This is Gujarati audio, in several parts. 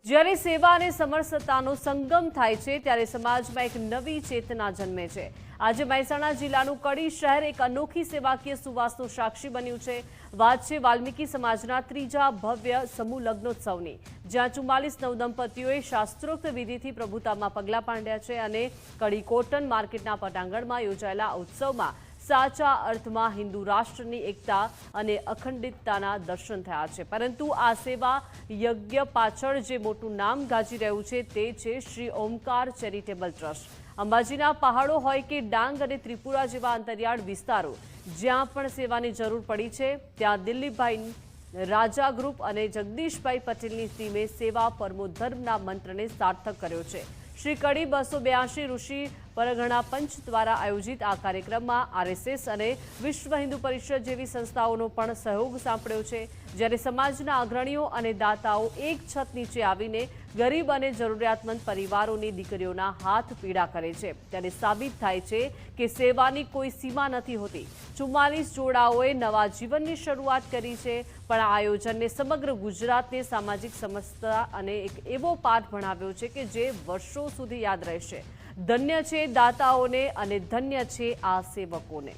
જ્યારે સેવા અને સમરસતાનો સંગમ થાય છે ત્યારે સમાજમાં એક નવી ચેતના જન્મે છે। આજે મહેસાણા જિલ્લાનું કડી શહેર એક અનોખી સેવાકીય સુવાસનું સાક્ષી બન્યું છે। વાત છે વાલ્મીકી સમાજના ત્રીજા ભવ્ય સમૂહ લગ્નોત્સવની, જ્યાં 44 નવદંપતીઓએ શાસ્ત્રોક્ત વિધિથી પ્રભુતામાં પગલાં માંડ્યા છે અને કડી કોટન માર્કેટના પટાંગણમાં યોજાયેલા ઉત્સવમાં સાચા અર્થમાં હિન્દુ રાષ્ટ્રની એકતા અને અખંડિતતાના દર્શન થયા છે। પરંતુ આ સેવા યજ્ઞ પાછળ જે મોટું નામ ગાજી રહ્યું છે તે છે શ્રી ઓમકાર ચેરિટેબલ ટ્રસ્ટ। અંબાજીના પહાડો હોય કે ડાંગ અને ત્રિપુરા જેવા અંતરિયાળ વિસ્તારો, જ્યાં પણ સેવાની જરૂર પડી છે ત્યાં દિલીપભાઈ રાજા ગ્રુપ અને જગદીશભાઈ પટેલની ટીમે સેવા પરમો ધર્મના મંત્રને સાર્થક કર્યો છે। શ્રી કડી 282 ઋષિ પરગણા પંચ દ્વારા આયોજિત આ કાર્યક્રમમાં આરએસએસ અને વિશ્વ હિન્દુ પરિષદ જેવી સંસ્થાઓનો પણ સહયોગ સાંપડ્યો છે। જ્યારે સમાજના અગ્રણીઓ અને દાતાઓ એક છત નીચે આવીને ગરીબ અને જરૂરિયાતમંદ પરિવારોની દીકરીઓના હાથ પીડા કરે છે, ત્યારે સાબિત થાય છે કે સેવાની કોઈ સીમા નથી હોતી। 44 જોડાઓએ નવા જીવનની શરૂઆત કરી છે, પણ આ આયોજનને સમગ્ર ગુજરાતને સામાજિક સમસ્યા અને એક એવો પાઠ ભણાવ્યો છે કે જે વર્ષો સુધી યાદ રહેશે। ધન્ય છે દાતાઓને અને ધન્ય છે આ સેવકોને।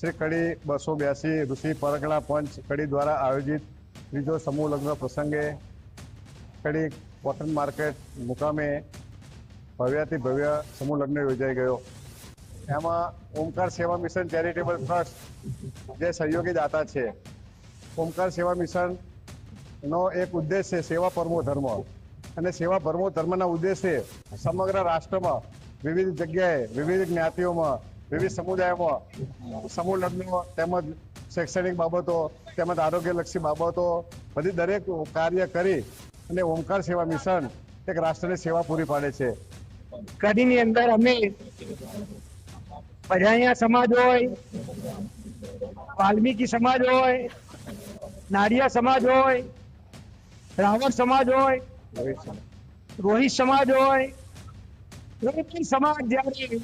શ્રી કડી 282 ઋષિ પરગણા પંચ કડી દ્વારા આયોજિત ત્રીજો સમૂહ લગ્ન પ્રસંગે કડી કોટન માર્કેટ મુકામે ભવ્યાતિ ભવ્ય સમૂહ લગ્ન યોજાઈ ગયો। એમાં ઓમકાર સેવા મિશન ચેરિટેબલ ટ્રસ્ટ જે સહયોગી દાતા છે। ઓમકાર સેવા મિશન નો એક ઉદ્દેશ છે સેવા પરમો ધર્મ, અને સેવા પરમો ધર્મના ઉદ્દેશે સમગ્ર રાષ્ટ્રમાં વિવિધ જગ્યાએ વિવિધ જ્ઞાતિઓમાં વિવિધ સમુદાયોમાં સમૂહ લગ્નો તેમજ શૈક્ષણિક બાબતો તેમજ આરોગ્યલક્ષી બાબતો બધી દરેક કાર્ય કરી અને ઓમકાર સેવા મિશન એક રાષ્ટ્રની સેવા પૂરી પાડે છે। કડીની અંદર અમે પજાણિયા સમાજ હોય, વાલ્મીકી સમાજ હોય, નાડિયા સમાજ હોય, રાવણ સમાજ હોય, રોહિત સમાજ હોય, કોઈ પણ સમાજ જ્યારે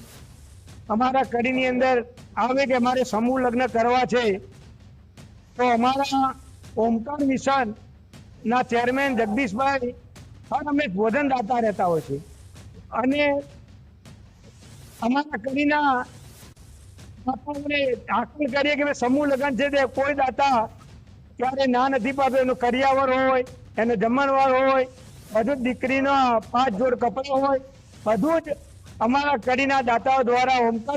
અમારા કડીની અંદર આવે કે અમારે સમૂહ લગ્ન કરવા છે તો અમારા ઓમકાર મિશન ના ચેરમેન જગદીશભાઈ હર અમે ભોજન દાતા રહેતા હોય છે, અને અમારા કડીના દાતાઓને આકલ કરીએ કે સમૂહ લગ્ન છે તે કોઈ દાતા ત્યારે ના નથી પાડતો। એનું કરિયાવર હોય, એને જમણવાર હોય, બધું જ દીકરીના 5 જોડ કપડા હોય, બધું જ અમારા કડીના દાતાઓ દ્વારા ઓમકાર